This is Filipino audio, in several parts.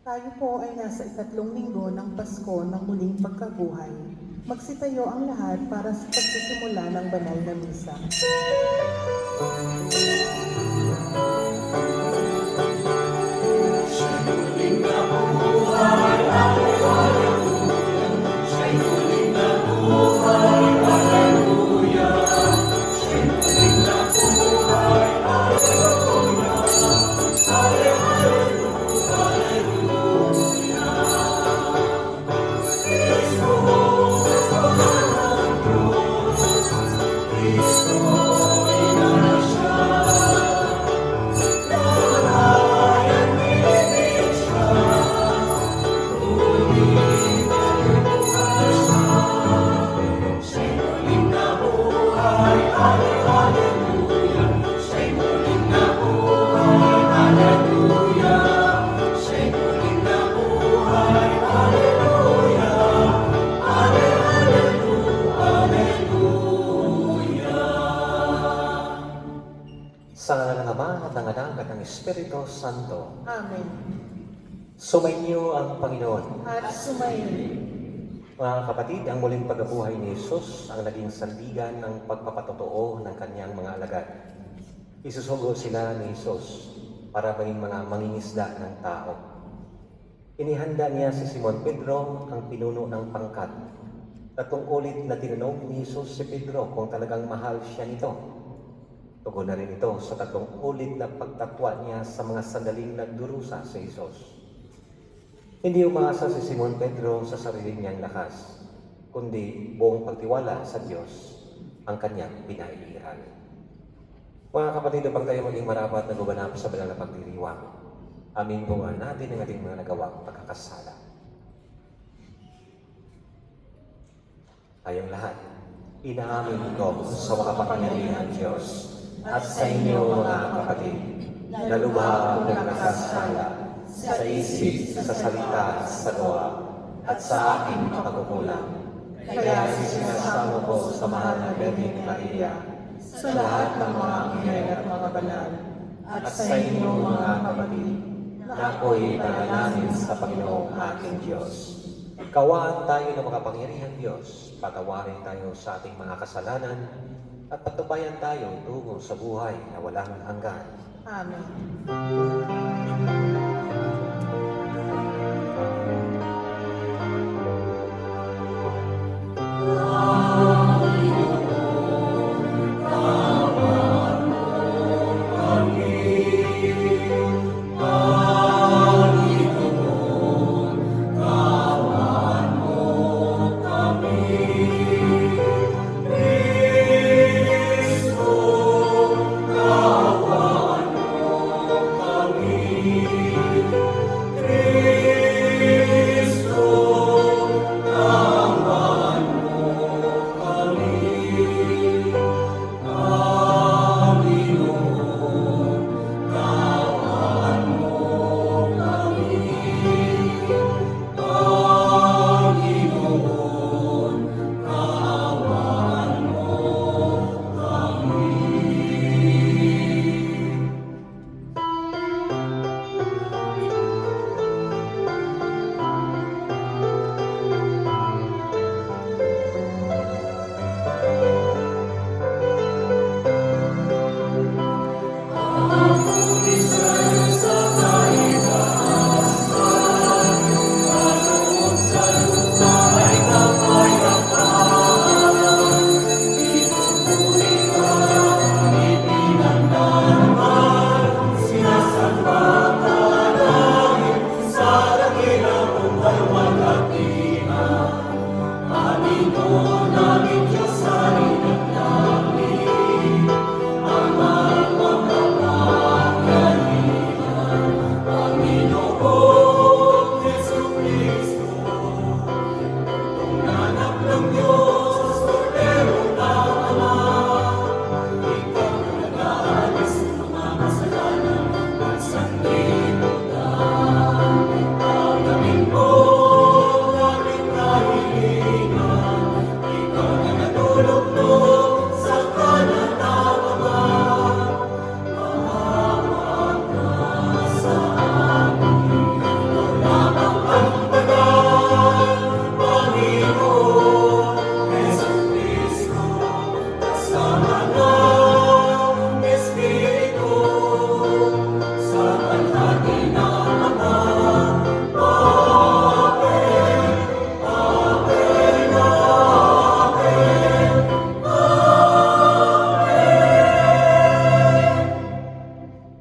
Tayo po ay nasa ikatlong linggo ng Pasko ng muling pagkabuhay. Magsitayo ang lahat para sa pagsisimula ng banal na misa. Sa ngalan ng Ama at ng Anak at ng Espiritu Santo. Amen. Sumainyo ang Panginoon. At sumayin. Mga kapatid, ang muling pagkabuhay ni Jesus ang naging sandigan ng pagpapatotoo ng kanyang mga alagad. Isusugo sila ni Jesus para maging mga mangingisda ng tao. Inihanda niya si Simon Pedro, ang pinuno ng pangkat. Tatlong ulit na tinanong ni Jesus si Pedro kung talagang mahal siya nito. Tugon na rin ito sa tatlong ulit na pagtatwa niya sa mga sandaling nagdurusa sa Jesus. Hindi umaasa si Simon Pedro sa sarili niyang lakas, kundi buong pagtiwala sa Diyos ang kanyang pinahihiran. Mga kapatid, upang tayo maging marapat na gumanap sa banal na pagdiriwang, aming bungan natin ang ating mga nagawang pagkakasala. Tayong lahat, inaamin ko sa makapangyarihan Diyos at sa inyo mga kapatid, na lubha akong nagkasala sa isip, sa salita, sa gawa, at sa aking pagkukulang. Kaya sinasamo ko sa mahal na Birheng Maria, sa lahat ng mga anghel at mga banal, at sa inyo mga kapatid, na ako'y panalangin sa Panginoong aking Diyos. Kawaan tayo ng makapangyarihang Diyos, patawarin tayo sa ating mga kasalanan, at patubayan tayo tungo sa buhay na walang hanggan. Amen.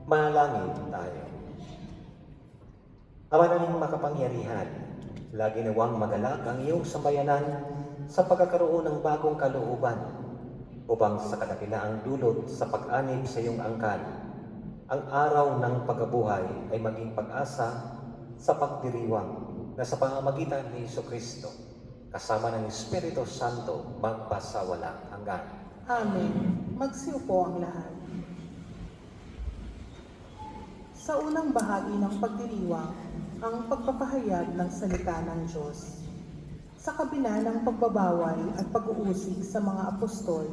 Manalangin tayo. Ama naming makapangyarihan, lagi nawang magalak ang iyong sambayanan sa pagkakaroon ng bagong kalooban upang sa kadakilaang dulot sa pag-anib sa iyong angkan, ang araw ng pagkabuhay ay maging pag-asa sa pagdiriwang na sa pamamagitan ni Jesucristo, kasama ng Espiritu Santo, magpasawalang hanggan. Amen. Magsiupo ang lahat. Sa unang bahagi ng pagdiriwang, ang pagpapahayag ng salita ng Diyos. Sa kabila ng pagbabawal at pag-uusig sa mga apostol,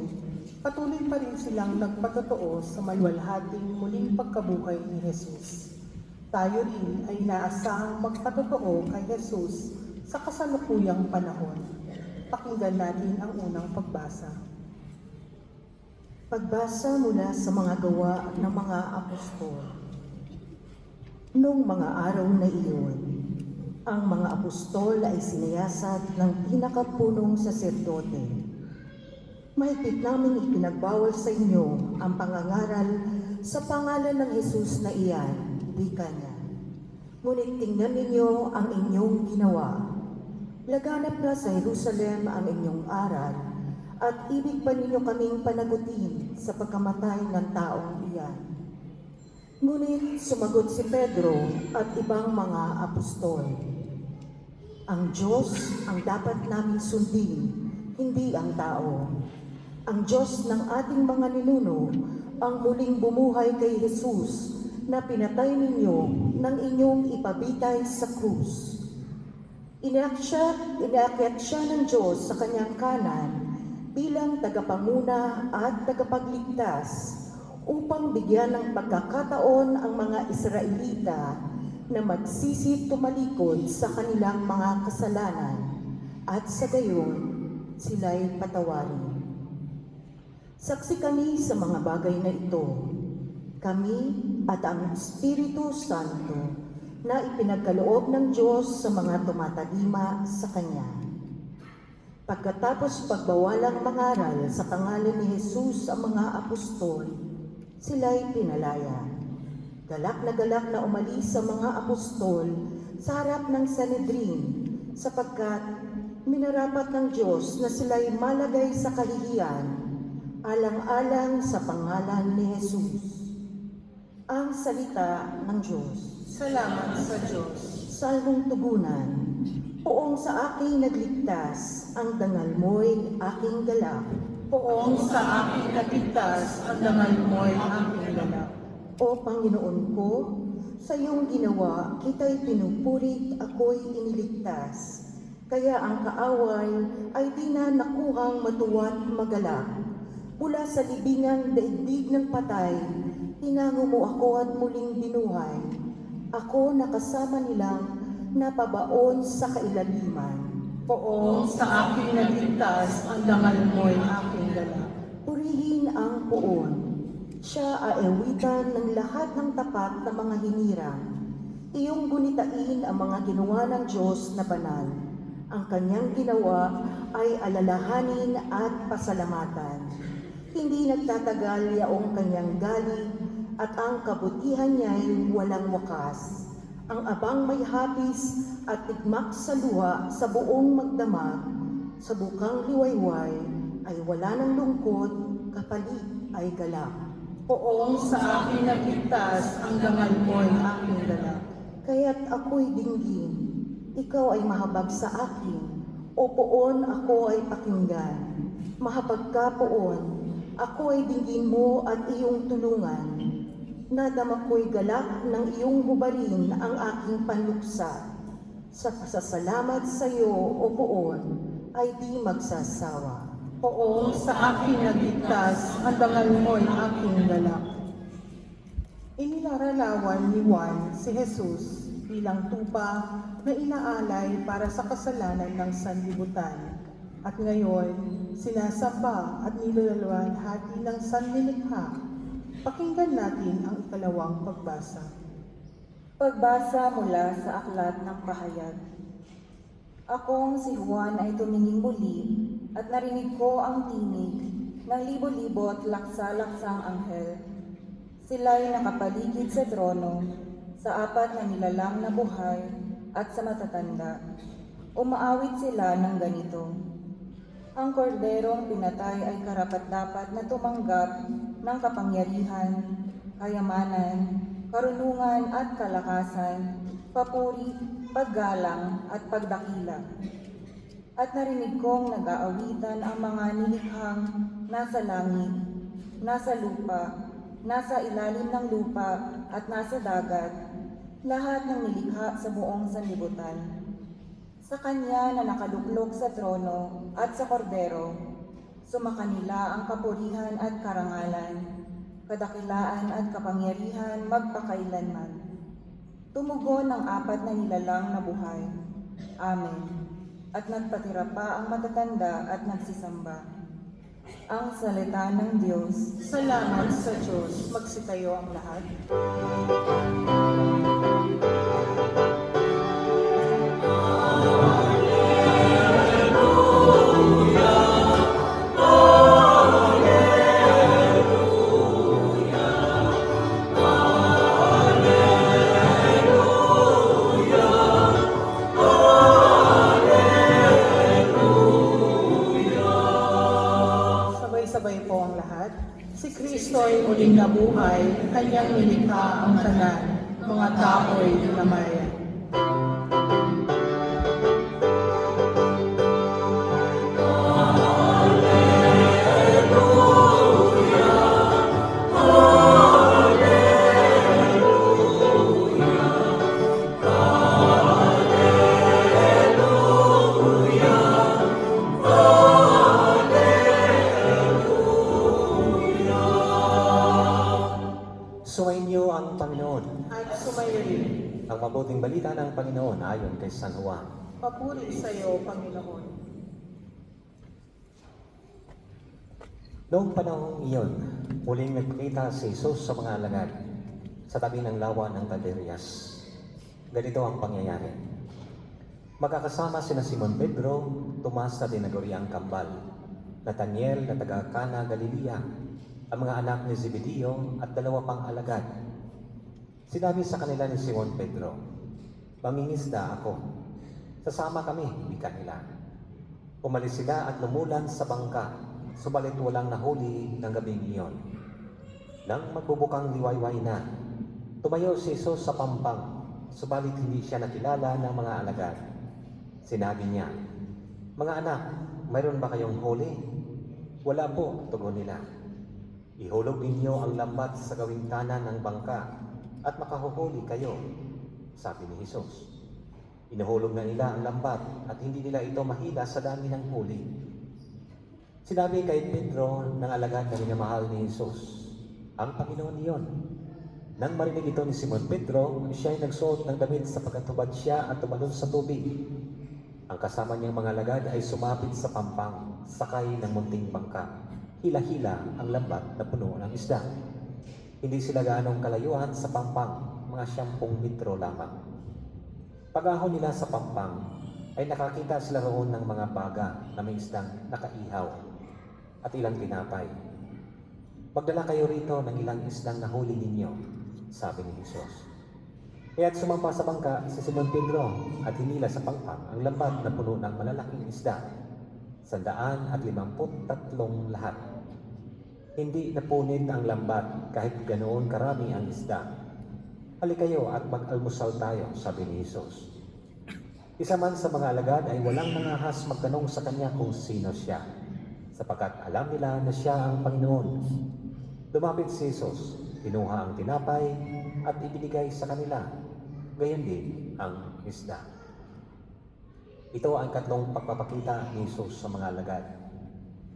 patuloy pa rin silang nagpatotoo sa maluwalhating muling pagkabuhay ni Jesus. Tayo rin ay inaasahang magpatotoo kay Jesus sa kasalukuyang panahon. Pakinggan natin ang unang pagbasa. Pagbasa mula sa mga gawa ng mga apostol. Noong mga araw na iyon, ang mga apostol ay sinayasat ng pinakapunong saserdote. Mahigpit naming ipinagbawal sa inyo ang pangangaral sa pangalan ng Jesus na iyan, wika niya. Ngunit tingnan ninyo ang inyong ginawa. Laganap na sa Jerusalem ang inyong aral, at ibig pa ninyo kaming panagutin sa pagkamatay ng taong iyan. Ngunit sumagot si Pedro at ibang mga apostol, ang Diyos ang dapat namin sundin, hindi ang tao. Ang Diyos ng ating mga ninuno ang muling bumuhay kay Jesus na pinatay ninyo ng inyong ipabitay sa krus. Inaakyat siya ng Diyos sa kanyang kanan bilang tagapanguna at tagapagligtas upang bigyan ng pagkakataon ang mga Israelita na magsisi tumalikod sa kanilang mga kasalanan at sa gayon sila'y patawarin. Saksi kami sa mga bagay na ito, kami at ang Espiritu Santo na ipinagkaloob ng Diyos sa mga tumatalima sa Kanya. Pagkatapos pagbawalang mangaral sa pangalan ni Jesus ang mga apostol, sila'y pinalaya. Galak na umalis sa mga apostol sa harap ng Sanhedrin, sapagkat minarapat ng Diyos na sila'y malagay sa kahihiyan, alang-alang sa pangalan ni Jesus. Ang salita ng Diyos. Salamat sa Diyos. Salmong tugunan. Poong sa aking nagligtas, ang dangal mo'y aking galak. Poong sa aking katigtas, ang dangal mo'y aking galak. O Panginoon ko, sa iyong ginawa, kita'y pinupurit, ako'y iniligtas. Kaya ang kaaway ay di na nakuhang matuwa't magalak. Mula sa libingang daigdig ng patay, tinango mo ako at muling binuhay. Ako nakasama nilang napabaon sa kailaliman. Poong sa aking nagligtas, ang dangal mo'y aking galak. Purihin ang poon. Siya aawitan ng lahat ng tapat na mga hinirang. Iyong gunitain ang mga ginawa ng Diyos na banal. Ang kanyang ginawa ay alalahanin at pasalamatan. Hindi nagtatagal yaong kanyang galing at ang kabutihan niya'y walang wakas. Ang abang may hapis at tigmak sa luha sa buong magdamag, sa bukang liwayway ay wala ng lungkot, kapalit ay galak. Poong sa aking nagligtas, ang dangal mo'y aking galak. Kaya't ako'y dinggin, ikaw ay mahabag sa akin, o poon ako ay pakinggan. Mahabag ka poon, ako ay dinggin mo at iyong tulungan. Nadama ko'y galak ng iyong hubarin ang aking panluksa. Sa pasasalamat sa iyo, o poon, ay di magsasawa. Poong sa aking nagligtas, ang dangal mo'y aking galak. Inilararawan ni Juan si Jesus bilang tupa na inaalay para sa kasalanan ng sanlibutan. At ngayon, sinasamba at niluwalhati ng sanlilikha. Pakinggan natin ang ikalawang pagbasa. Pagbasa mula sa aklat ng pahayag. Akong si Juan ay tumingin muli at narinig ko ang tinig ng libo-libo at laksa-laksang anghel. Sila'y nakapaligid sa trono, sa apat na nilalang na buhay at sa matatanda. Umaawit sila ng ganito. Ang korderong pinatay ay karapat-dapat na tumanggap ng kapangyarihan, kayamanan, karunungan at kalakasan, papuri, paggalang at pagdakila. At narinig kong nag-aawitan ang mga nilikhang nasa langit, nasa lupa, nasa ilalim ng lupa at nasa dagat, lahat ng nilikha sa buong sanlibutan. Sa kanya na nakaluklok sa trono at sa kordero, sumakanila ang kapurihan at karangalan, kadakilaan at kapangyarihan magpakailanman. Tumugon ang apat na nilalang na buhay. Amen. At nagpatira pa ang matatanda at nagsisamba. Ang salita ng Diyos. Salamat sa Diyos. Magsitayo ang lahat. Sabay-sabay po ang lahat. Si Kristo ay muling nabuhay, kanyang nilikha ang tanan, mga tao'y namayan. Sumainyo ang Panginoon. At sumayo rin. Ang mabuting balita ng Panginoon ayon kay San Juan. Papuri sa iyo, Panginoon. Noong panahong iyon, muling nagpakita si Jesus sa mga alagad sa tabi ng lawa ng Tiberias. Ganito ang pangyayari. Magkakasama sina Simon Pedro, Tomas na tinaguriang kambal, Nathaniel na taga Cana, Galilea, ang mga anak ni Zebedeo at dalawa pang alagad. Sinabi sa kanila ni Simon Pedro, "Mangingisda ako. Sasama kami," wika nila. Umalis sila at lumulan sa bangka, subalit walang nahuli ng gabing iyon. Nang magbubukang liwayway na, tumayo si Jesus sa pampang, subalit hindi siya nakilala ng mga alagad. Sinabi niya, "Mga anak, mayroon ba kayong huli?" "Wala po," tugon nila. "Ihulog ninyo ang lambat sa gawing kanan ng bangka at makahuhuli kayo," sabi ni Jesus. Inuhulog na nila ang lambat at hindi nila ito mahila sa dami ng huli. Sinabi kay Pedro ng alagad na minamahal ni Jesus, "Ang Panginoon iyon." Nang marinig ito ni Simon Pedro, siya ay nagsuot ng damit sapagkat hubad siya at tumalon sa tubig. Ang kasama niyang mga alagad ay sumapit sa pampang, sakay ng munting bangka. Hila-hila ang lambat na puno ng isda. Hindi sila gaanong kalayuan sa pampang, mga 10 metro lamang. Pag-ahon nila sa pampang, ay nakakita sila roon ng mga baga na may isdang nakaihaw at ilang tinapay. "Magdala kayo rito ng ilang isdang nahuli ninyo," sabi ni Jesus. Kaya't sumampa sa bangka si Simon Pedro at hinila sa pampang ang lambat na puno ng malalaking isda, 153 lahat. Hindi napunit ang lambat kahit ganoon karami ang isda. "Halikayo at mag-almusal tayo," sabi ni Jesus. Isa man sa mga alagad ay walang nangahas magtanong sa kanya kung sino siya, sapagkat alam nila na siya ang Panginoon. Lumapit si Jesus, kinuha ang tinapay at ibinigay sa kanila, gayon din ang isda. Ito ang ikatlong pagpapakita ni Jesus sa mga alagad,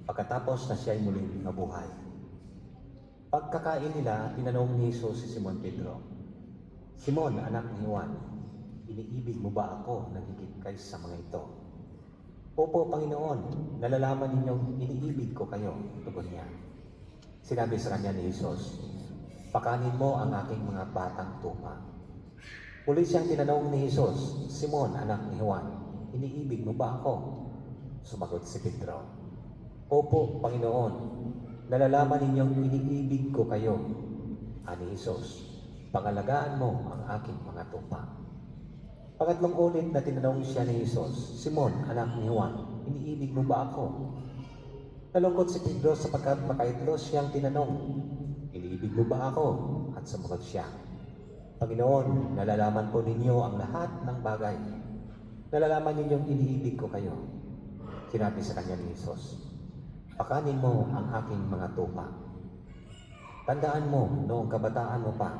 pagkatapos na siya ay muling nabuhay. Pagkakain nila, tinanong ni Jesus si Simon Pedro, "Simon, anak ni Juan, iniibig mo ba ako na higit kaysa mga ito?" "Opo, Panginoon, nalalaman ninyong iniibig ko kayo," tugon niya. Sinabi sa kanya ni Jesus, "Pakanin mo ang aking mga batang tupa." Muli siyang tinanong ni Jesus, "Simon, anak ni Juan, iniibig mo ba ako?" Sumagot si Pedro, "Opo, Panginoon, nalalaman ninyong iniibig ko kayo." Ani Jesus, pangalagaan mo ang aking mga tupa. Pangatlong ulit na tinanong siya ni Jesus, Simon, anak ni Juan, iniibig mo ba ako? Nalungkot si Pedro sapagkat makaitlo siyang tinanong, iniibig mo ba ako? At sumagot siya, Panginoon, nalalaman po ninyo ang lahat ng bagay. Nalalaman ninyong iniibig ko kayo. Sinabi sa kanya ni Jesus, pakanin mo ang aking mga tupa. Tandaan mo, noong kabataan mo pa,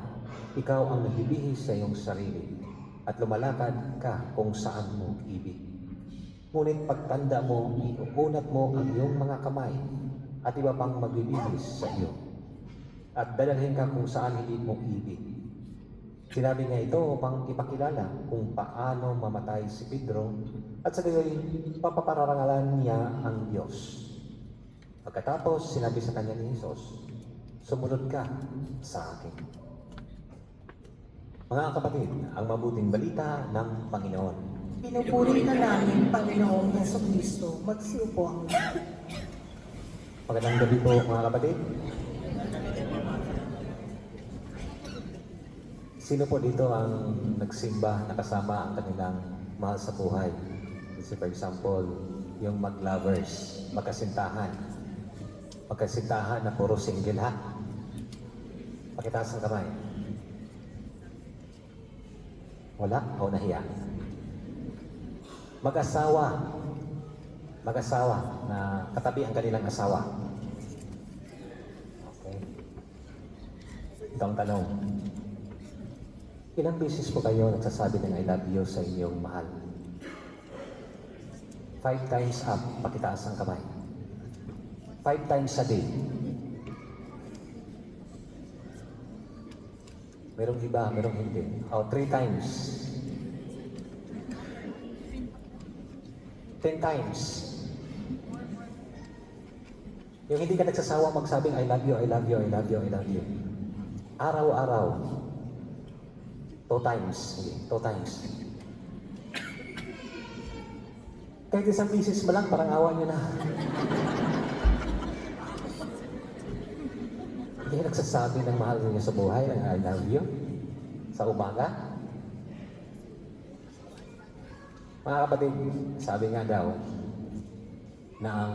ikaw ang nagbibihis sa iyong sarili at lumalakad ka kung saan mo ibig. Ngunit pagtanda mo, iuunat mo ang iyong mga kamay at iba pang magbibihis sa iyo at dadalhin ka kung saan hindi mo ibig. Sinabi niya ito upang ipakilala kung paano mamatay si Pedro at sa gayoy papapararangalan niya ang Diyos. Pagkatapos, sinabi sa kanya ni Jesus, sumunod ka sa akin. Mga kapatid, ang mabuting balita ng Panginoon. Pinupuri ka namin, Panginoong Jesucristo. Magsiupo ang lahat. Magandang gabi po mga kapatid. Sino po dito ang nagsimba na kasama ang kanilang mahal sa buhay? Kasi for example, yung mag-lovers, magkasintahan. Magkasintahan na puro single ha? Pakitaas ang kamay. Wala o nahiya? Mag-asawa. Mag-asawa na katabi ang kanilang asawa. Okay. Ito ang tanong. Ilang beses po kayo nagsasabi ng I love you sa inyong mahal? 5 times up, pakitaas ang kamay. 5 times a day. Merong iba, merong hindi. O, 3 times. 10 times. Yung hindi ka nagsasawa magsabing I love you, I love you, I love you, I love you. Araw-araw. 2 times. 2 times. Kahit isang bisis mo lang, parang awa nyo na. Hindi nagsasabi ng mahal niyo sa buhay ng I love you sa umaga. Mga kapatid, sabi nga daw na ang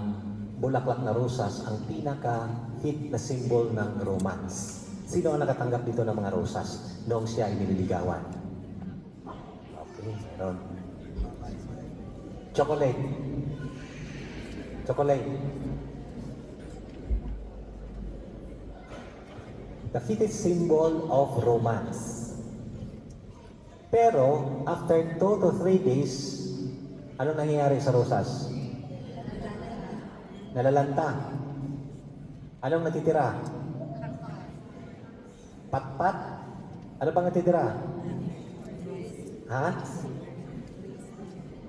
bulaklak na rosas ang pinaka-hit na symbol ng romance. Sino ang nakatanggap dito ng mga rosas noong siya ay nililigawan? Okay, meron. Chocolate. Chocolate. The fitted symbol of romance. Pero, after 2 to 3 days, ano nangyayari sa rosas? Nalalanta. Anong natitira? Patpat? Ano bang natitira? Ha?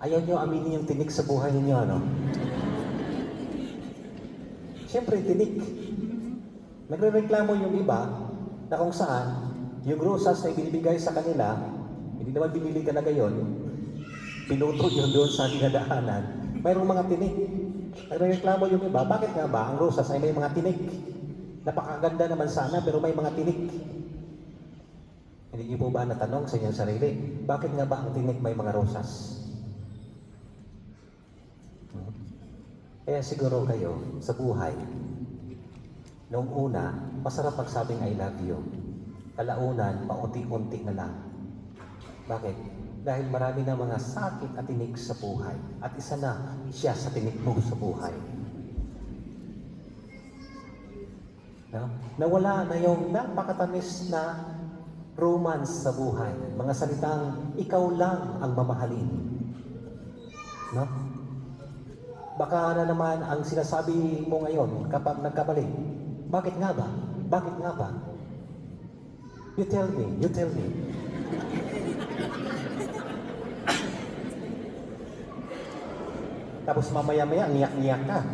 Ayaw nyo aminin yung tinik sa buhay ninyo, ano? Siyempre, tinik. Nagre-reklamo yung iba na kung saan yung rosas na ibinibigay sa kanila, hindi naman binili ka na gayon, pinuto yun doon sa dinadaanan, mayroong mga tinik. Nagre-reklamo yung iba, bakit nga ba ang rosas ay may mga tinik? Napakaganda naman sana pero may mga tinik. Hindi niyo po ba natanong sa inyong sarili, bakit nga ba ang tinik may mga rosas? Kaya siguro kayo sa buhay, noong una, masarap magsabing I love you. Kalaunan, paunti-unti na lang. Bakit? Dahil marami na mga sakit at tinik sa buhay. At isa na siya sa tinik mo sa buhay. No? Nawala na yung napakatamis na romance sa buhay. Mga salitang, ikaw lang ang mamahalin. No? Baka na naman ang sinasabi mo ngayon kapag nagkabalik. Bakit nga ba? Bakit nga ba? You tell me, you tell me. Tapos mamaya-maya, niyak-niyak ka.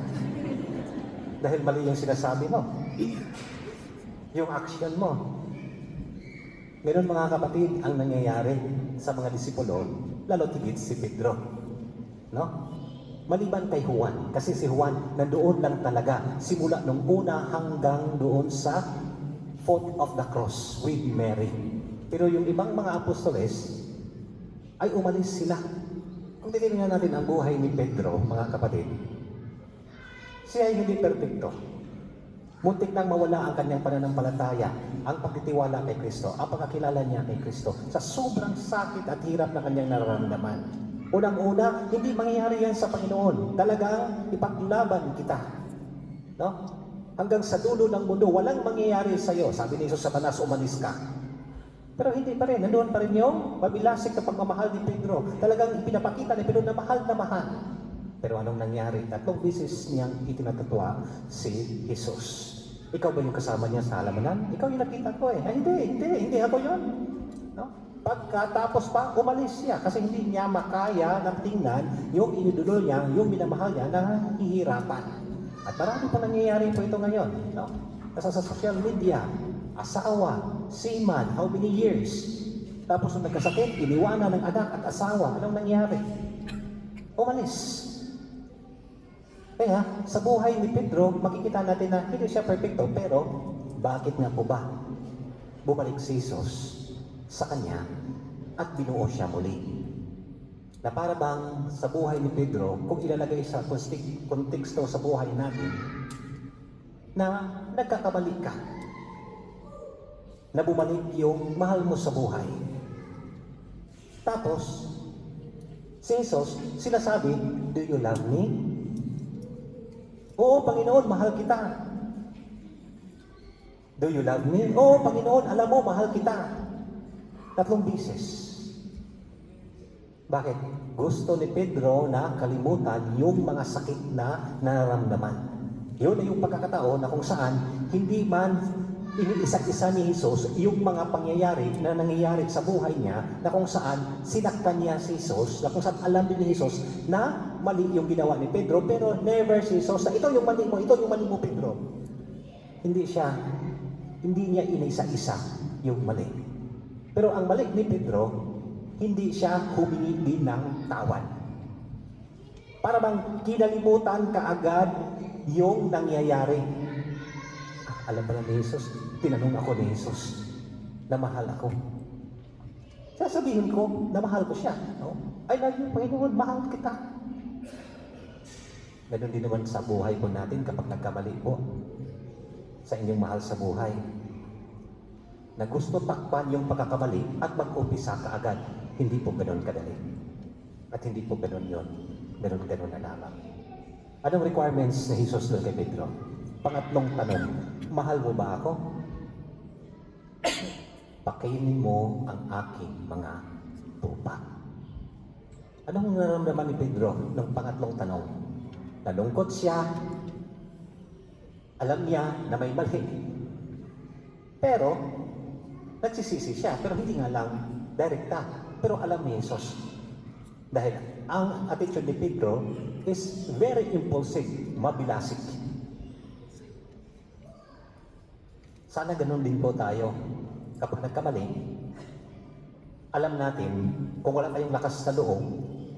Dahil mali yung sinasabi mo. Yung action mo. Meron mga kapatid ang nangyayari sa mga disipulo, lalo tigit si Pedro. No? Maliban kay Juan, kasi si Juan nandoon lang talaga simula nung una hanggang doon sa foot of the cross with Mary. Pero yung ibang mga apostoles ay umalis sila. Kung titingnan natin ang buhay ni Pedro, mga kapatid, siya ay hindi perfecto. Muntik nang mawala ang kanyang pananampalataya, ang pagtitiwala kay Kristo, ang pagkakilala niya kay Kristo sa sobrang sakit at hirap na kanyang nararamdaman. Unang-una, hindi mangyayari yan sa Panginoon. Talagang ipaglaban kita. No? Hanggang sa dulo ng mundo, walang mangyayari sa iyo. Sabi ni Jesus, Satanas, umalis ka. Pero hindi pa rin. Nandoon pa rin yung mabilasik na pagmamahal ni Pedro. Talagang ipinapakita ni Pedro na mahal na mahal. Pero anong nangyari? 3 beses niyang itinatutwa si Jesus. Ikaw ba yung kasama niya sa halamanan? Ikaw yung nakita ko eh. Ay, hindi ako yun. No? Pagkatapos pa, umalis siya kasi hindi niya makaya na tingnan yung inidolo niya, yung minamahal niya na hihirapan. At marami pa nangyayari po ito ngayon. No? Kasi sa social media, asawa, seaman, how many years? Tapos nung nagkasakit, iniwanan ng anak at asawa. Anong nangyari? Umalis. Kaya sa buhay ni Pedro, makikita natin na hindi siya perfecto, pero bakit nga po ba bumalik si Jesus sa kanya at binuo siya muli? Na para bang sa buhay ni Pedro, kung ilalagay sa konteksto sa buhay natin, na nagkakamali ka, na bumalik yung mahal mo sa buhay. Tapos, si Jesus, sinasabi, do you love me? Oo, Panginoon, mahal kita. Do you love me? Oo, Panginoon, alam mo, mahal kita. 3 beses. Bakit? Gusto ni Pedro na kalimutan yung mga sakit na nararamdaman. Yun ay yung pagkakataon na kung saan hindi man iniisa-isa ni Jesus yung mga pangyayari na nangyayari sa buhay niya na kung saan sinaktan niya si Jesus, na kung saan alam din ni Jesus na mali yung ginawa ni Pedro, pero never si Jesus na ito yung mali mo Pedro. Hindi niya inisa-isa yung mali. Pero ang mali ni Pedro, hindi siya humingi din ng tawad. Para bang kinalimutan kaagad yung nangyayari. Alam ba ni Jesus, tinanong ako ni Jesus na mahal ako. Sasabihin ko na mahal ko siya. No? I love you, Panginoon, mahal kita. Ganun din naman sa buhay po natin kapag nagkamali po sa inyong mahal sa buhay. Na gusto takpan yung pagkakamali at mag-umpisa kaagad. Hindi po ganun kadali. At hindi po ganun yun. Ganun na lamang. Anong requirements ni Jesus doon kay Pedro? Pangatlong tanong, mahal mo ba ako? Pakainin mo ang aking mga tupa. Anong nararamdaman ni Pedro ng pangatlong tanong? Nalungkot siya. Alam niya na may mali. Pero, nagsisisi siya. Pero hindi nga lang direkta. Pero alam ni Jesus. Dahil ang attitude ni Pedro is very impulsive, mabilasik. Sana ganun din po tayo. Kapag nagkamali, alam natin kung wala tayong lakas na loob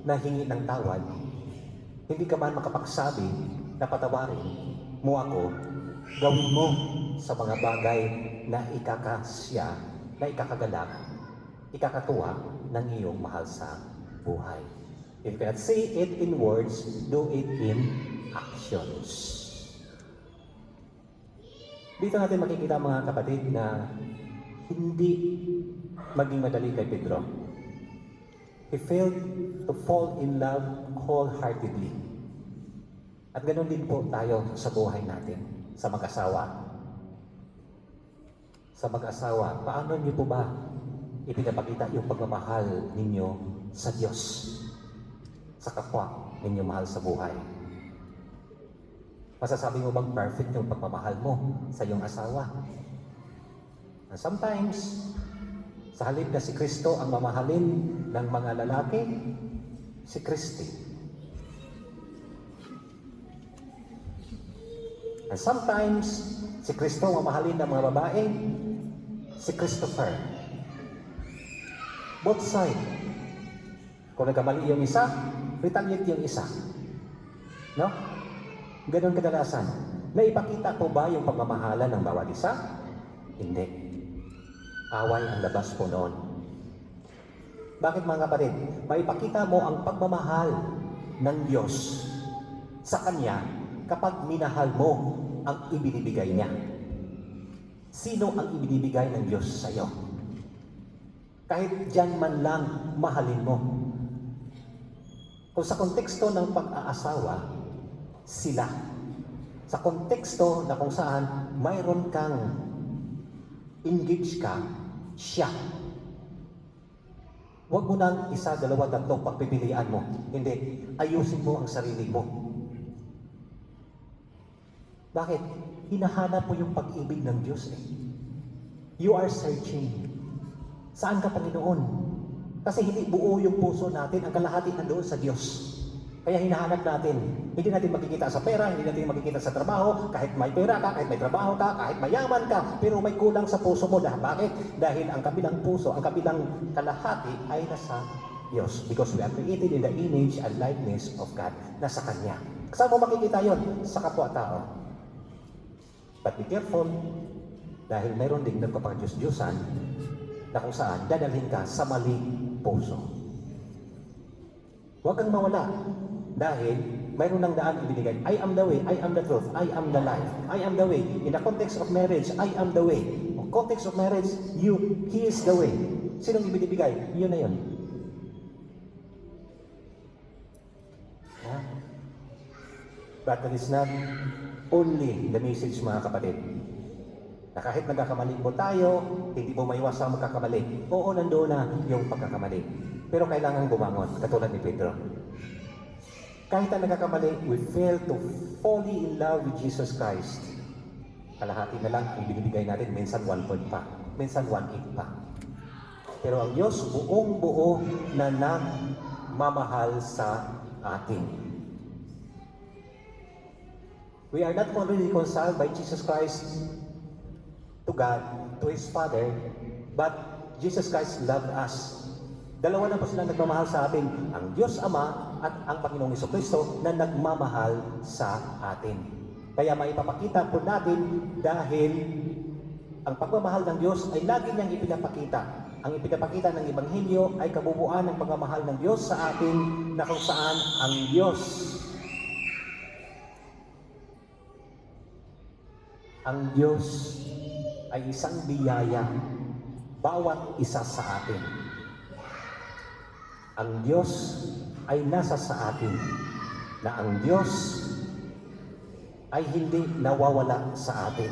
na hingi ng tawad, hindi ka man makapagsabi na patawarin mo ako, gawin mo sa mga bagay na ikakasya, na ikakagalak, ikakatuwa ng iyong mahal sa buhay. If you cannot say it in words, do it in actions. Dito natin makikita mga kapatid na hindi maging madali kay Pedro. He failed to fall in love wholeheartedly. At ganoon din po tayo sa buhay natin, sa mag-asawa. Sa mag-asawa, paano niyo po ba ipinapakita yung pagmamahal ninyo sa Diyos, sa kapwa ninyo mahal sa buhay? Masasabi mo bang perfect yung pagmamahal mo sa iyong asawa? And sometimes, sa halip na si Kristo ang mamahalin ng mga lalaki, si Kristi. And sometimes, si Kristo ang mamahalin ng mga babae, si Christopher. Both side. Kung nagkamali yung isa, retaliate yung isa. No? Ganon kadalasan. Naipakita po ba yung pagmamahala ng bawat isa? Hindi. Away ang labas po noon. Bakit mga kapatid? Maipakita mo ang pagmamahal ng Diyos sa Kanya kapag minahal mo ang ibinibigay niya. Sino ang ibinibigay ng Diyos sa iyo? Kahit diyan man lang mahalin mo. Kung sa konteksto ng pag-aasawa, sila. Sa konteksto na kung saan mayroon kang engage ka, siya. Huwag mo nang isa, dalawa, tatlo pagpipilian mo. Hindi. Ayusin mo ang sarili mo. Bakit? Hinahanap mo yung pag-ibig ng Diyos eh. You are searching. Saan ka, Panginoon? Kasi hindi buo yung puso natin, ang kalahati nandoon sa Diyos. Kaya hinahanap natin. Hindi natin makikita sa pera, hindi natin makikita sa trabaho, kahit may pera ka, kahit may trabaho ka, kahit mayaman ka, pero may kulang sa puso mo. Bakit? Dahil ang kabilang puso, ang kabilang kalahati ay nasa Diyos. Because we are created in the image and likeness of God. Nasa Kanya. Saan mo makikita yon? Sa kapwa-tao. But be careful, dahil mayroon ding nagpapag-Diyos-Diyosan na kung saan dadalhin ka sa maling puso. Huwag kang mawala dahil mayroon ng daan ibinigay. I am the way, I am the truth, I am the life. I am the way. In the context of marriage, I am the way. In the context of marriage, He is the way. Sinong ibinibigay? Yun na yun. But that is not only the message, mga kapatid. Na kahit nagkakamali po tayo, hindi po maiwasang magkakamali. Oo, nandoon na yung pagkakamali. Pero kailangan bumangon, katulad ni Pedro. Kahit na nagkakamali, we fail to fall in love with Jesus Christ. Kalahati na lang ang binibigay natin, minsan 1/4 pa, minsan 1/8 pa. Pero ang Diyos buong-buo na nagmamahal sa atin. We are not only reconciled by Jesus Christ to God, to His Father, but Jesus Christ loved us. Dalawa na po silang nagmamahal sa atin, ang Diyos Ama at ang Panginoong Jesucristo na nagmamahal sa atin. Kaya maipapakita po natin dahil ang pagmamahal ng Diyos ay lagi niyang ipinapakita. Ang ipinapakita ng Ebanghelyo ay kabubuan ng pagmamahal ng Diyos sa atin na kung saan ang Diyos ay isang biyaya bawat isa sa atin. Ang Diyos ay nasa sa atin, na ang Diyos ay hindi nawawala sa atin.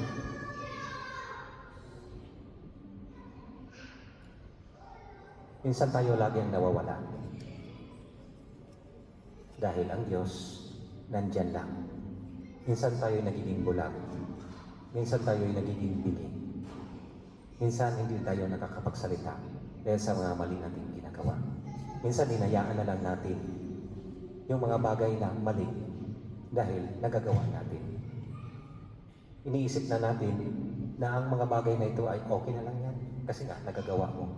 Minsan tayo lagi ang nawawala. Dahil ang Diyos nandyan lang. Minsan tayo nagiging bulag. Minsan tayo nagiging bini. Minsan hindi tayo nakakapagsalita dahil sa mga mali nating ginagawa. Minsan hinayaan na lang natin yung mga bagay na mali dahil nagagawa natin. Iniisip na natin na ang mga bagay na ito ay okay na lang yan kasi nga nagagawa mo.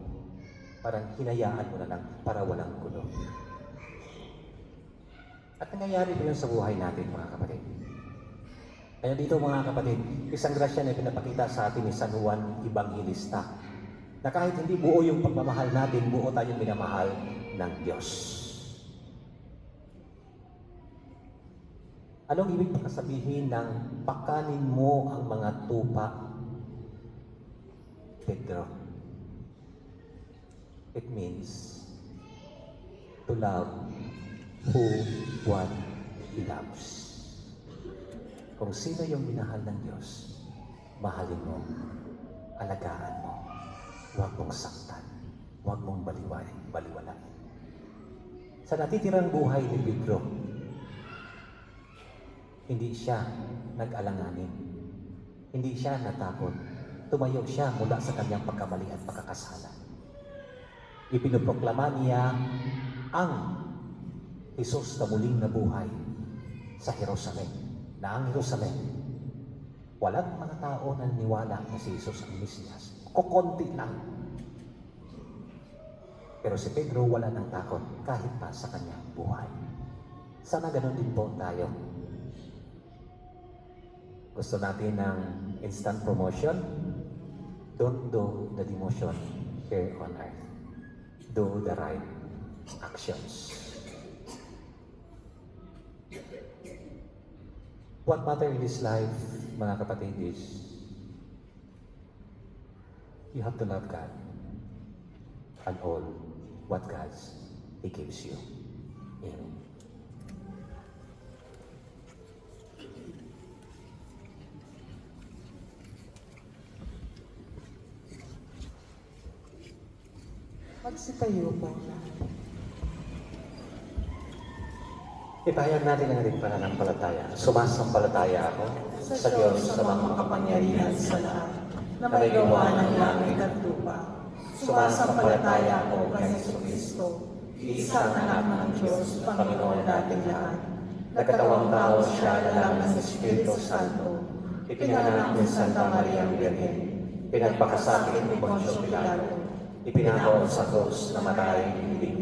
Parang hinayaan mo na lang para walang gulo. At nangyayari po yun sa buhay natin, mga kapatid. Kaya dito, mga kapatid, isang grasya na pinapakita sa atin ni San Juan Evangelista na kahit hindi buo yung pagmamahal natin, buo tayong minamahal ng Diyos. Anong ibig sabihin ng pakanin mo ang mga tupa, Pedro? It means to love who what He loves. Kung sino yung minahal ng Diyos, mahalin mo, alagaan mo, huwag mong saktan, huwag mong baliwalain. Sa natitirang buhay ni Pedro, hindi siya nag-alanganin. Hindi siya natakot. Tumayo siya mula sa kanyang pagkamali at pagkakasala. Ipinoproklama niya ang Jesus na muling nabuhay sa Jerusalem. Na ang Jerusalem, walang mga tao na niwala na si Jesus ang Mesiyas. Kukunti lang. Pero si Pedro wala nang takot kahit pa sa kanyang buhay. Sana ganun din po tayo. Gusto natin ng instant promotion? Don't do the demotion here on earth. Do the right actions. What matters in this life, mga kapatid, is you have to love God and all what He gives you. Amen. Magsitayo po. Ipahayag natin ang ating pananampalataya. Sumasampalataya ako sa Diyos sa mga makapangyarihan sa lahat na may gawa ng langit at lupa. Sumasampalataya ako kay Jesucristo, isang anak ng Diyos, Panginoon nating lahat. Nagkatawang tao siya alam ng Espiritu Santo. Ipinanganak ni Santa Maria ang Birhen. Pinagpakasakit ni Poncio Pilato. Ipinako sa krus na matay hiling.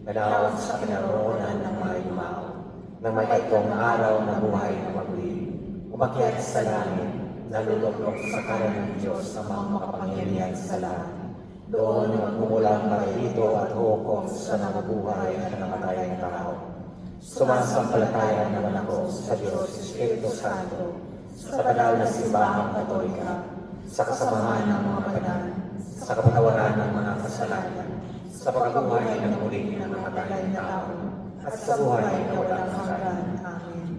Nalawag sa kinaroonan ng mga yumao. Nang may tatlong araw na buhay na maguli. Umakyat sa langit, naluluklok sa kanan ng Diyos ang mga makapangyarihan sa lahat. Doon magmumulang parito at hukom sa nabubuhay at namatay ng tao. Sumasampalataya naman ako sa Diyos, Espiritu Santo, sa banal na simbahang Katolika, sa kasamahan ng mga banal, sa kapatawaran ng mga kasalanan, sa pagkabuhay ng muli ng namatay na tao, at sa buhay na walang hanggan. Amen.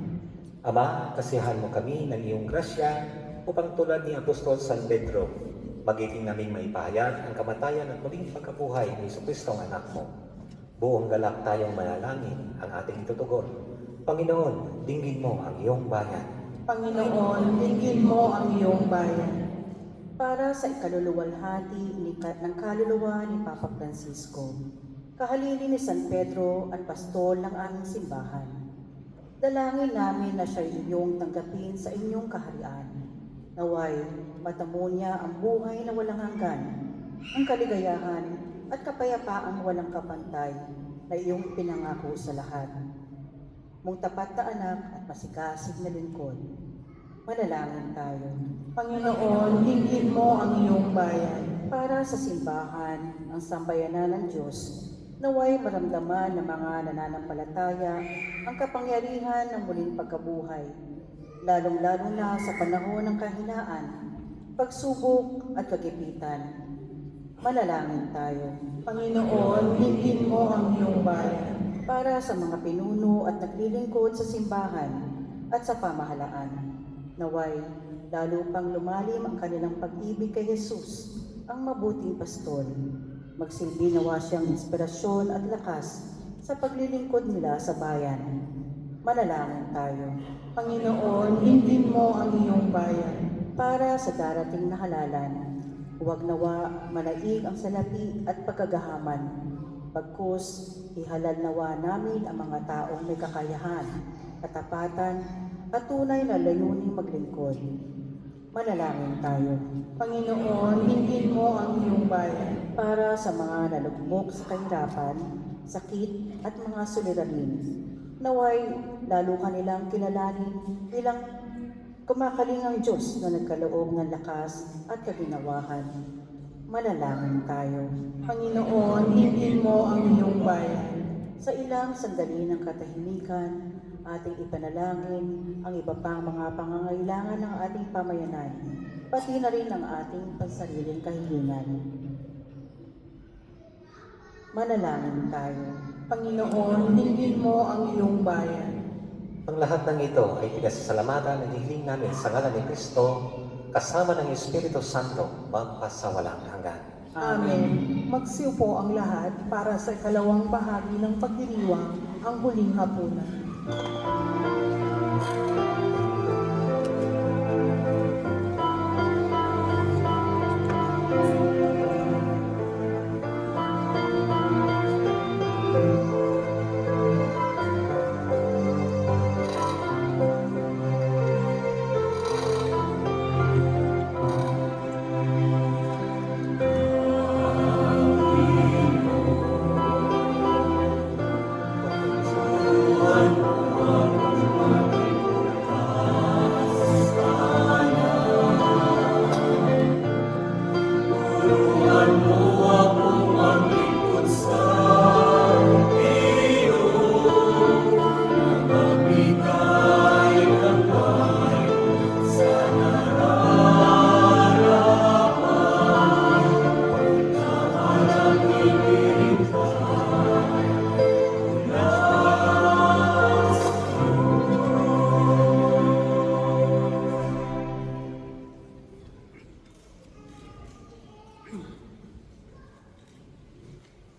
Ama, kasiyahan mo kami ng iyong grasya upang tulad ni Apostol San Pedro, magiting naming maipahayag ang kamatayan at muling pagkabuhay ni Jesucristo ang anak mo. Buong galak tayong manalangin ang ating itutugon. Panginoon, dinggin mo ang iyong bayan. Panginoon, dinggin mo ang iyong bayan. Para sa ikaluluwalhati ng kaluluwa ni Papa Francisco, kahalili ni San Pedro at pastol ng aming simbahan. Dalangin namin na siya inyong tanggapin sa inyong kaharian. Naway, matamo niya ang buhay na walang hanggan, ang kaligayahan at kapayapaang walang kapantay na iyong pinangako sa lahat. Mong tapat na anak at masikasig na lingkod, manalangin tayo. Panginoon, dinggin mo ang iyong bayan. Para sa simbahan, ang sambayanan ng Diyos, naway maramdaman ng mga nananampalataya ang kapangyarihan ng muling pagkabuhay, lalong-lalo na sa panahon ng kahinaan, pagsubok at kagipitan. Manalangin tayo. Panginoon, dinggin mo ang iyong bayan. Para sa mga pinuno at naglilingkod sa simbahan at sa pamahalaan, naway lalo pang lumalim ang kanilang pag-ibig kay Jesus, ang mabuting pastol. Magsilbi nawa siyang inspirasyon at lakas sa paglilingkod nila sa bayan. Manalangin tayo. Panginoon, dinggin mo ang iyong bayan. Para sa darating na halalan, huwag nawa manaig ang salapi at pagkagahaman. Pagkus, ihalal nawa namin ang mga taong may kakayahan, katapatan, at tunay na layuning maglingkod. Manalangin tayo. Panginoon, dinggin mo ang iyong bayan. Para sa mga nalugmok sa kahirapan, sakit at mga suliranin, naway lalo kanilang kilalanin bilang kumakalingang Diyos na nagkaloob ng lakas at kaginawahan. Manalangin tayo. Panginoon, dinggin mo ang iyong bayan. Sa ilang sandali ng katahimikan, ating ipanalangin ang iba pang mga pangangailangan ng ating pamayanan, pati na rin ang ating pansariling kahilingan. Manalangin tayo. Panginoon, dinggin mo ang iyong bayan. Ang lahat ng ito ay pinasasalamatan at hihiling namin sa ngalan ni Kristo, kasama ng Espiritu Santo, magpasawalang hanggan. Amen. Magsiupo ang lahat para sa ikalawang bahagi ng pagdiriwang, ang huling hapunan.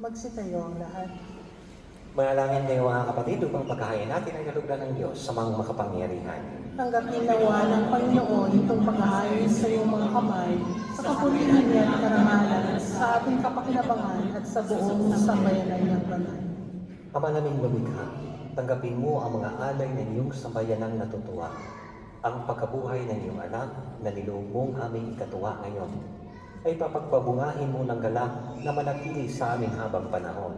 Magsitayo ang lahat. Manalangin kayo mga kapatid upang pagkahain natin ang kalugdan ng Diyos sa mga makapangyarihan. Tanggapin nawa ng Panginoon itong paghahain sa iyong mga kamay, sa kapurihan niya at karangalan, sa ating kapakinabangan at sa buong sambayanan niyang banal. Ama naming lumikha, tanggapin mo ang mga alay ng iyong sambayanang natutuwa, ang pagkabuhay ng iyong anak na niloob mong aming ikatuwa ngayon, ay papagpabungahin mo ng galak na manatili sa amin habang panahon.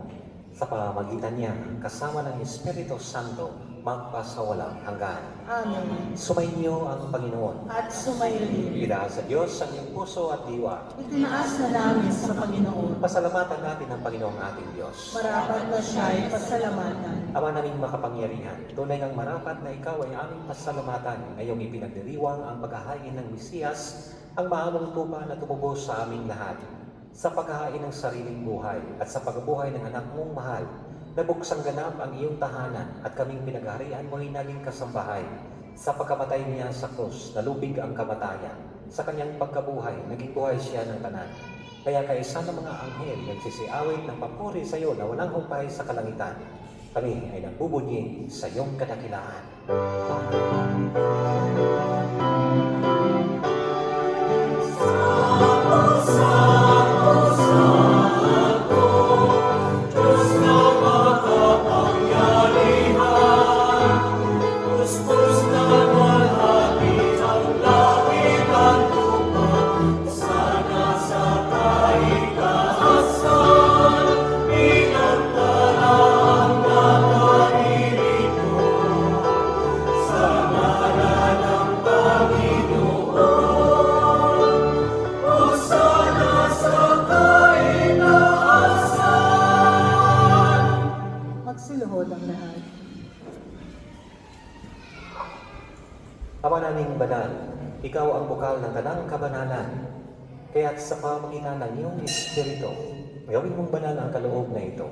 Sa pamamagitan niya, kasama ng Espiritu Santo, magpasawalang hanggan. Amen. Sumainyo ang Panginoon. At sumayin. Itaas sa Diyos ang iyong puso at diwa. Itinaas na namin sa Panginoon. Pasalamatan natin ang Panginoong ating Diyos. Marapat na siya ay pasalamatan. Ama naming makapangyarihan, tunay ngang marapat na ikaw ay aming pasalamatan ngayong ipinagdiriwang ang paghahain ng Mesiyas, ang mahamong tupa na tumubos sa aming lahat. Sa paghahain ng sariling buhay at sa pagbuhay ng anak mong mahal, nabuksang ganap ang iyong tahanan at kaming pinagharian mo ay naging kasambahay. Sa pagkamatay niya sa krus, nalubig ang kamatayan. Sa kanyang pagkabuhay, naging buhay siya ng tanan. Kaya kaisa ng mga anghel nagsisiawit ng papuri sa iyo na walang humpay sa kalangitan. Kami ay nagbubunyi sa iyong kadakilaan. Magsiluhod ang lahat. Ama naming banal, ikaw ang bukal ng tanang kabanalan. Kaya't sa pamagitan ng iyong Espiritu, gawin mong banal ang kaloob na ito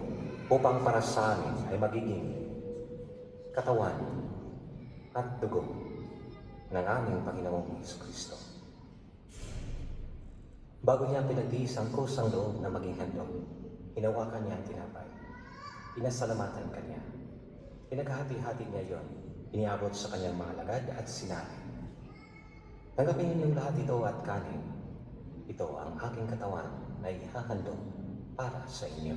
upang para sa amin ay magiging katawan at dugo ng aming Panginoong Jesucristo. Bago niya pinagtiis ang kusang loob na maging handog, hinawakan niya ang tinapay. Inasalamatan kanya. Pinaghati-hati niya yon. Iniabot sa kanyang mga alagad at sinabi, tanggapin ninyong lahat ito at kanin. Ito ang aking katawan na ihahandog para sa inyo.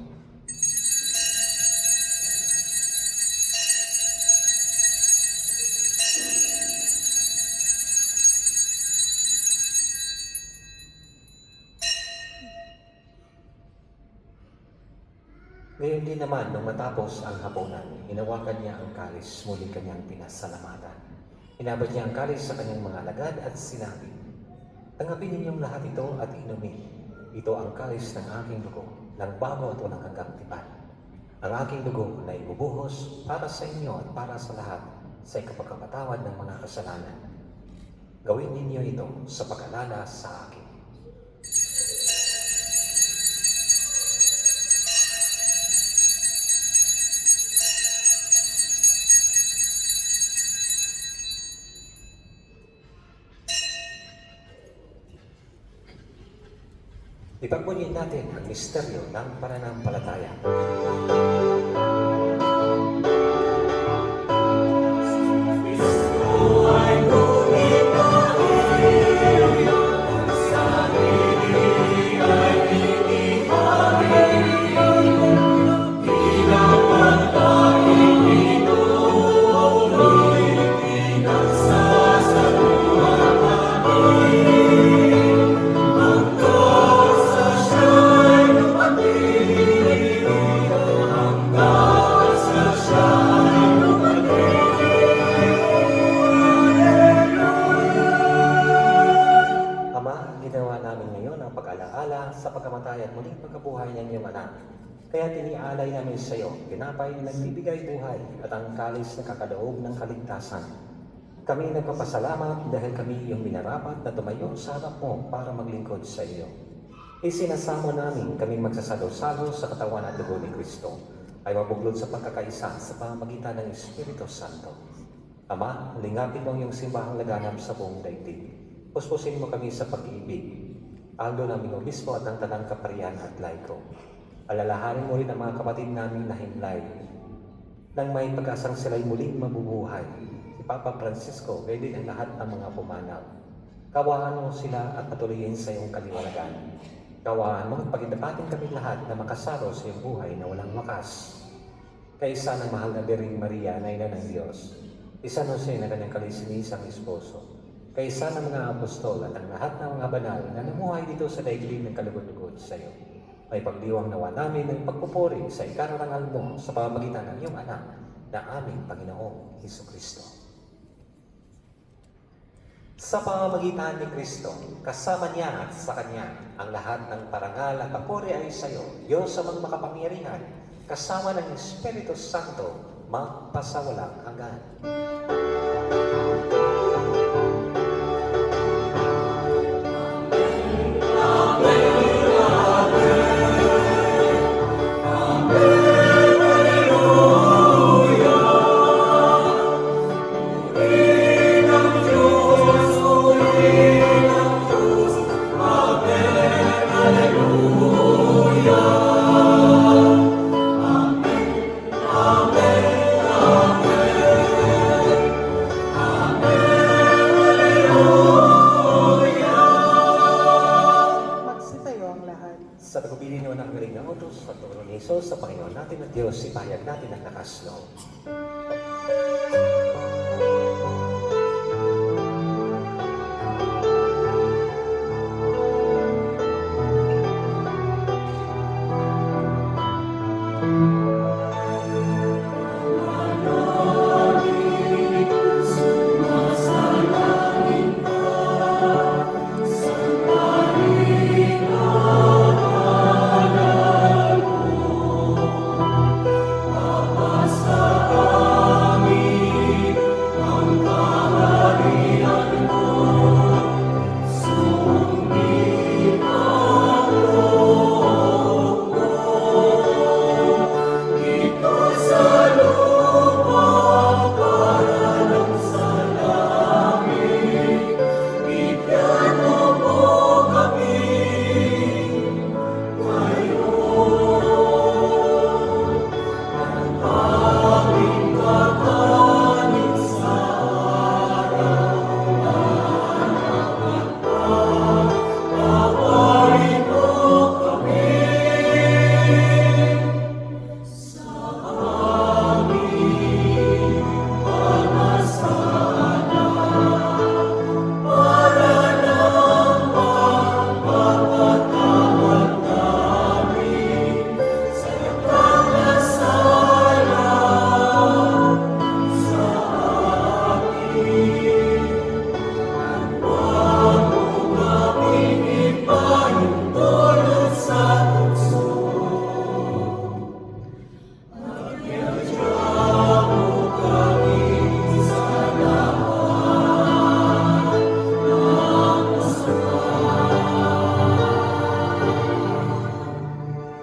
Ngayon din naman, nung matapos ang hapunan, hinawakan niya ang kalis, muli kanyang pinasalamatan. Inabot niya ang kalis sa kanyang mga alagad at sinabi, tanggapin ninyong lahat ito at inumin. Ito ang kalis ng aking dugo, ng bago at walang hanggang tipan. Ang aking dugo na ibubuhos para sa inyo at para sa lahat sa ikapagkapatawad ng mga kasalanan. Gawin ninyo ito sa pag-alala sa akin. Ipagbunyin natin ang misteryo ng pananampalataya. Sa pagkamatay at muling pagkabuhay ng iyong anak. Kaya tinialay namin sa iyo, tinapay na nagbibigay buhay at ang kalis na kakaloob ng kaligtasan. Kami nagpapasalamat dahil kami iyong minarapat na tumayo sa harap mo para maglingkod sa iyo. Isinasamo namin kaming magsasalo-salo sa katawan at dugo ni Kristo ay mabuglod sa pagkakaisa sa pamamagitan ng Espiritu Santo. Ama, lingapin mo ang iyong simbahang laganap sa buong daigdig. Puspusin mo kami sa pag-ibig. Aldo naming obispo at ang tanang kaparian at laiko. Alalahanin mo rin ang mga kapatid namin na himlay nang may pag-asang sila'y muling mabubuhay. Si Papa Francisco, kaya din ang lahat ng mga pumanaw. Kawahan mo sila at patuloyin sa iyong kaliwanagan. Kawahan mo at pagitapatin kami lahat na makasaro sa iyong buhay na walang wakas. Kaisa ng mahal na Birheng Maria na ina ng Diyos, San Jose na kanyang kalisinisang esposo, kaisa ng mga apostol at ang lahat ng mga banal na namuhay dito sa daigdig ng kalugod-lugod sa iyo. May pagdiwang nawa namin ng pagpupuri sa ikararangal mo sa pamamagitan ng iyong anak na aming Panginoong Hesukristo. Sa pamamagitan ni Kristo, kasama niya at sa Kanya, ang lahat ng parangal at papuri ay sa iyo, Diyos amang makapangyarihan, kasama ng Espiritu Santo, magpasawalang hanggan. Magsitayo ang lahat. Sa pagpili niyo ng galing ng utos sa turo ni Jesus sa Panginoon natin at Diyos, ipahayag natin ang lakas loob.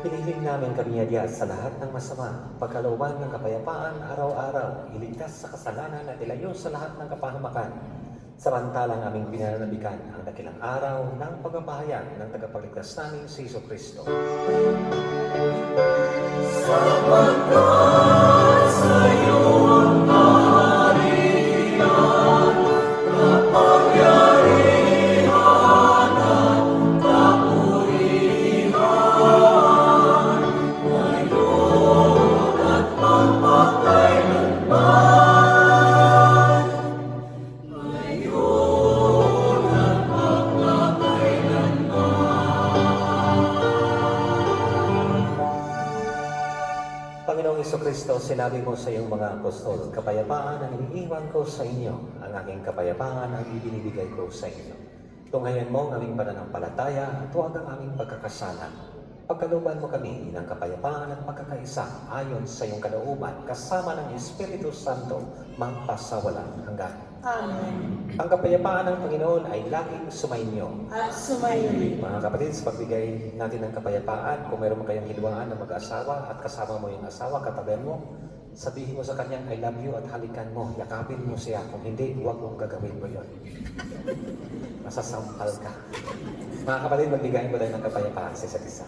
Piniling namin kami adya sa lahat ng masama, pagkalooban ng kapayapaan araw-araw, iligtas sa kasalanan at ilayo sa lahat ng kapahamakan. Samantalang aming pinananabikan ang dakilang araw ng pagpapahayag ng tagapagligtas namin si Jesucristo. Panginoong Jesucristo, sinabi mo sa iyong mga apostol, kapayapaan ang iniiwan ko sa inyo, ang aking kapayapaan ang ibinibigay ko sa inyo. Tunghayan mo ang aming pananampalataya at huwag ang aming pagkakasala. Pagkalooban mo kami ng kapayapaan at pagkakaisa ayon sa iyong kalooban, kasama ng Espiritu Santo, magpasawalang hanggan. Amen. Ang kapayapaan ng Panginoon ay laging sumainyo. At sumayo rin. Mga kapatid, sa pagbigay natin ng kapayapaan, kung meron kayong hinuwaan ng mag-asawa at kasama mo yung asawa, katabi mo, sabihin mo sa kanya, I love you at halikan mo, yakapin mo siya. Kung hindi, huwag mong gagawin mo yun. Masasampal ka. Mga kapatid, magbigay mo tayo ng kapayapaan sa isa't isa.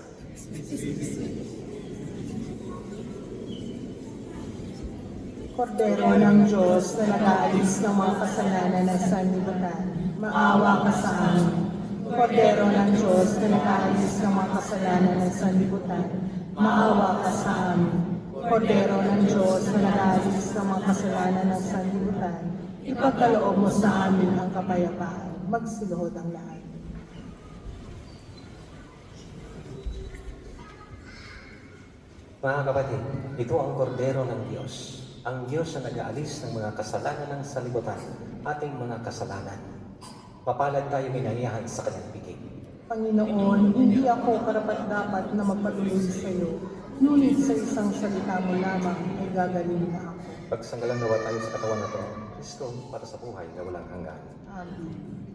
Kordero ng Diyos na nag-aalis ng mga kasalanan ng sanlibutan, maawa ka sa amin. Kordero ng Diyos na nag-aalis ng mga kasalanan ng sanlibutan, maawa ka sa amin. Kordero ng Diyos na nag-aalis ng mga kasalanan ng sanlibutan, ipagkaloob mo sa amin ang kapayapaan. Magsiluhod ang lahat. Mga kapatid, ito ang kordero ng Diyos, ang Diyos na nag-aalis ng mga kasalanan ng sanlibutan, ating mga kasalanan. Mapalad tayo minayahan sa kanyang piging. Panginoon, hindi ako karapat-dapat na magpatuloy sa iyo, ngunit sa isang salita mo lamang ay gagaling na ako. Pagsanggalang nawa tayo sa katawan na ito, Kristo para sa buhay na walang hanggan. Amen.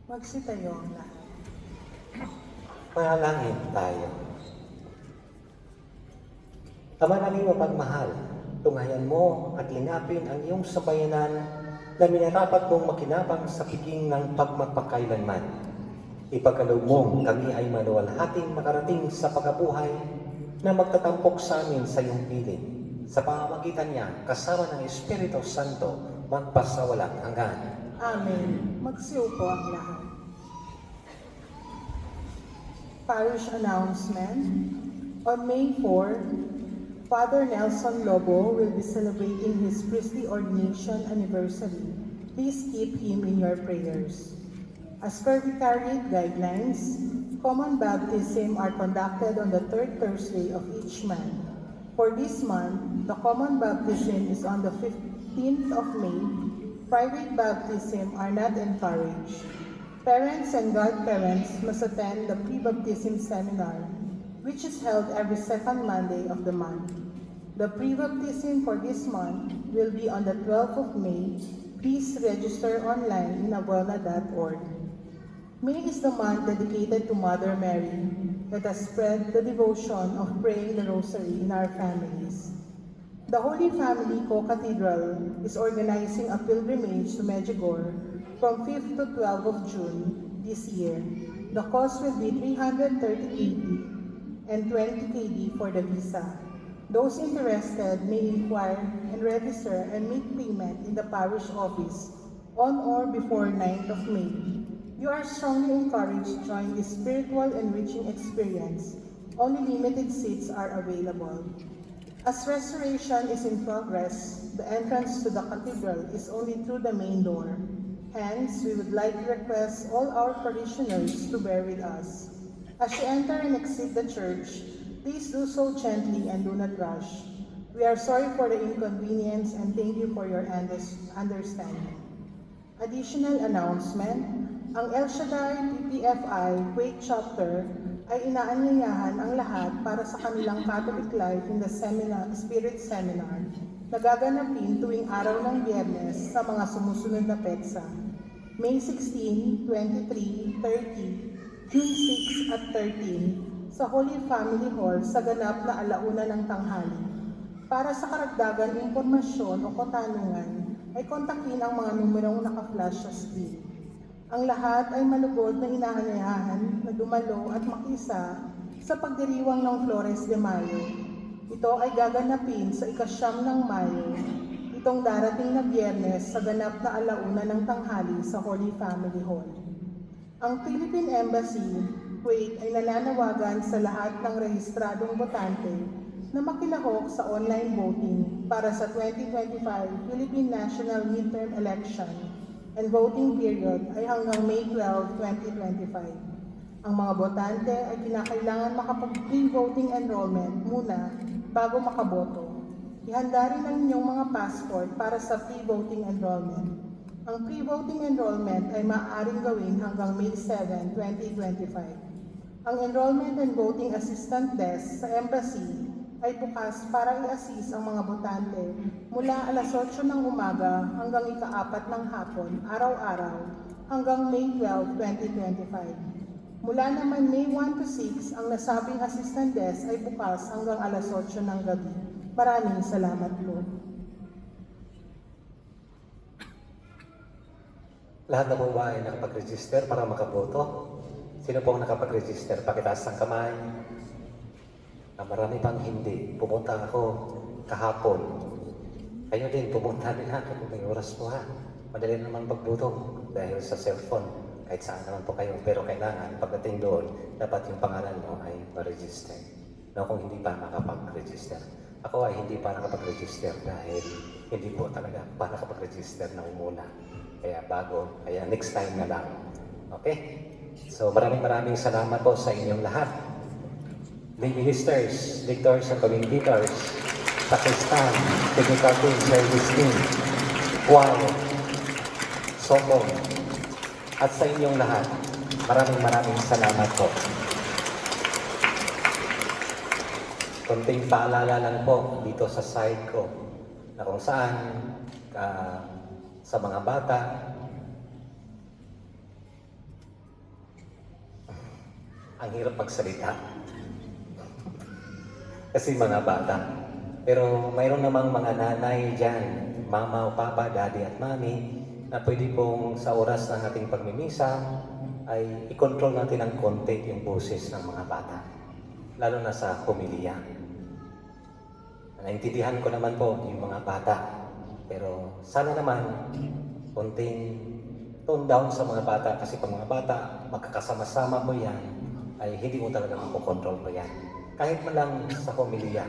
Magsitayo ang lahat. Manalangin tayo. Ama naming mapagmahal, tunghayan mo at linapin ang iyong sambayanan na minarapat mong makinabang sa piging ng pagmapakailanman. Ipagkaloob mong kami ay maluwalhating makarating sa pagkabuhay na magtatampok sa amin sa iyong piling. Sa pamamagitan niya, kasama ng Espiritu Santo, magpasawalang hanggan. Amen. Magsiupo ang lahat. Parish announcement. On May 4, Father Nelson Lobo will be celebrating his priestly ordination anniversary. Please keep him in your prayers. As per Vicariate guidelines, common baptism are conducted on the third Thursday of each month. For this month, the common baptism is on the 15th of May. Private baptism are not encouraged. Parents and godparents must attend the pre-baptism seminar, which is held every second Monday of the month. The pre-baptism for this month will be on the 12th of May. Please register online in abuela.org. May is the month dedicated to Mother Mary. Let us spread the devotion of praying the Rosary in our families. The Holy Family Co-Cathedral is organizing a pilgrimage to Medjugorje from 5th to 12th of June this year. The cost will be 330 KD and 20 KD for the visa. Those interested may inquire and register and make payment in the parish office on or before 9th of May. You are strongly encouraged to join this spiritual enriching experience. Only limited seats are available. As restoration is in progress, the entrance to the cathedral is only through the main door. Hence, we would like to request all our parishioners to bear with us. As you enter and exit the church, please do so gently and do not rush. We are sorry for the inconvenience and thank you for your understanding. Additional announcement, ang El Shaddai PPFI Kuwait Chapter ay inaanyayahan ang lahat para sa kanilang Catholic Life in the Spirit Seminar na gaganapin tuwing araw ng Biyernes sa mga sumusunod na petsa. May 16, 23, 30, June 6 at 13 sa Holy Family Hall sa ganap na alauna ng tanghali. Para sa karagdagan impormasyon o katanungan, ay kontakin ang mga numerong naka-flash sa screen. Ang lahat ay malugod na inaanyayahan na dumalo at makisa sa pagdiriwang ng Flores de Mayo. Ito ay gaganapin sa ika-9 ng Mayo, itong darating na Biyernes sa ganap na alauna ng tanghali sa Holy Family Hall. Ang Philippine Embassy, Kuwait ay nananawagan sa lahat ng rehistradong botante na makilahok sa online voting para sa 2025 Philippine National Midterm Election and voting period ay hanggang May 12, 2025. Ang mga botante ay kinakailangan makapag-pre-voting enrollment muna bago makaboto. Ihanda rin ang inyong mga passport para sa pre-voting enrollment. Ang pre-voting enrollment ay maaaring gawin hanggang May 7, 2025. Ang Enrollment and Voting Assistant Desk sa Embassy ay bukas para i-assist ang mga botante mula alas 8 ng umaga hanggang ika-4 ng hapon, araw-araw, hanggang May 12, 2025. Mula naman May 1 to 6, ang nasabing assistant desk ay bukas hanggang alas 8 ng gabi. Maraming salamat po. Lahat na po ba ay nakapag-register para makaboto? Sino po ang nakapag-register? Pakitaas ang kamay. Marami pang hindi. Pumunta ako kahapon. Kayo din, pumunta din ha. Kung may oras po ha. Madali naman pagboto dahil sa cellphone. Kahit saan naman po kayo. Pero kailangan, pagdating doon, dapat yung pangalan mo ay ma-register. No, kung hindi pa nakapag-register. Ako ay hindi pa nakapag-register dahil hindi po talaga pa nakapag-register na umuna. Kaya bago, kaya next time na lang. Okay? So maraming salamat po sa inyong lahat. Lay ministers, lectors at commentators, sacristan, technical team, service team, choir, sokong, at sa inyong lahat, maraming salamat po. Konting paalala lang po dito sa side ko na kung saan sa mga bata, Ang hirap magsalita. Kasi mga bata. Pero mayroon namang mga nanay dyan, mama o papa, daddy at mami, na pwede pong sa oras ng ating pagmimisa ay i-control natin ng konti yung boses ng mga bata. Lalo na sa homilya. Naintindihan ko naman po yung mga bata. Pero sana naman, konting tone down sa mga bata kasi pag mga bata, magkakasama-sama mo yan, ay hindi mo talaga makokontrol mo yan. Kahit man lang sa homilya.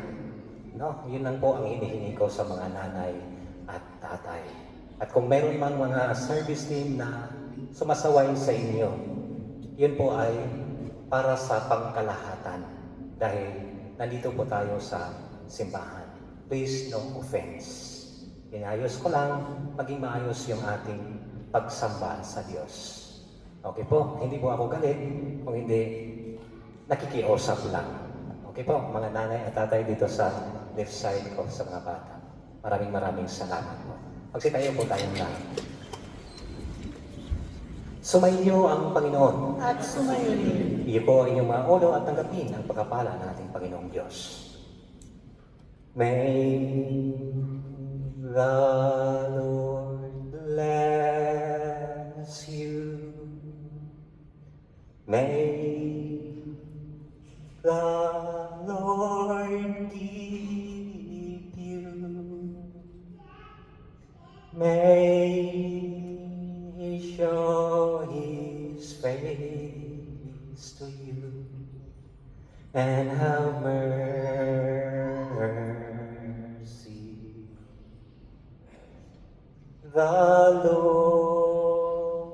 No? Yun lang po ang hinihingi ko sa mga nanay at tatay. At kung meron mang mga service team na sumasaway sa inyo, yun po ay para sa pangkalahatan. Dahil nandito po tayo sa simbahan. Please, no offense. Inayos ko lang, maging maayos yung ating pagsamba sa Diyos. Okay po, hindi po ako galit, kung hindi, nakikiusap lang. Okay po, mga nanay at tatay dito sa left side ko sa mga bata. Maraming salamat po. Magsitayo po tayong lahat. Sumainyo ang Panginoon. At sumayo rin. Iyo po ang inyong mga ulo at tanggapin ang pagkapala ng ating Panginoong Diyos. May the Lord bless you. May the Lord keep you. May He show His face to you and have mercy. The Lord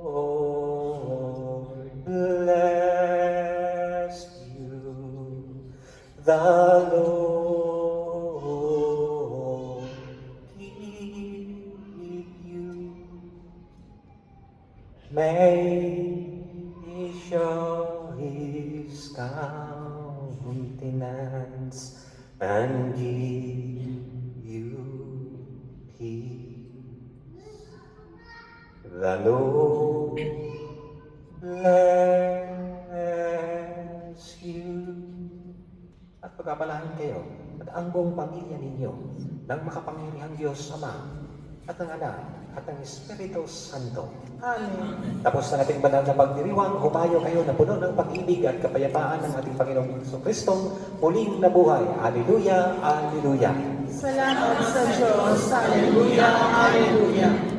bless you. The Lord keep you. May He show His countenance and give you peace. The Lord bless you. At pagkabalahan kayo at ang buong pamilya ninyo ng makapangyarihang Diyos Ama at ng Anak at ng Espiritu Santo. Amen. Tapos na ating banal na pagdiriwang, humayo kayo na puno ng pag-ibig at kapayapaan ng ating Panginoong Kristong muling nabuhay. Alleluia, Alleluia. Salamat sa Diyos. Hallelujah, hallelujah.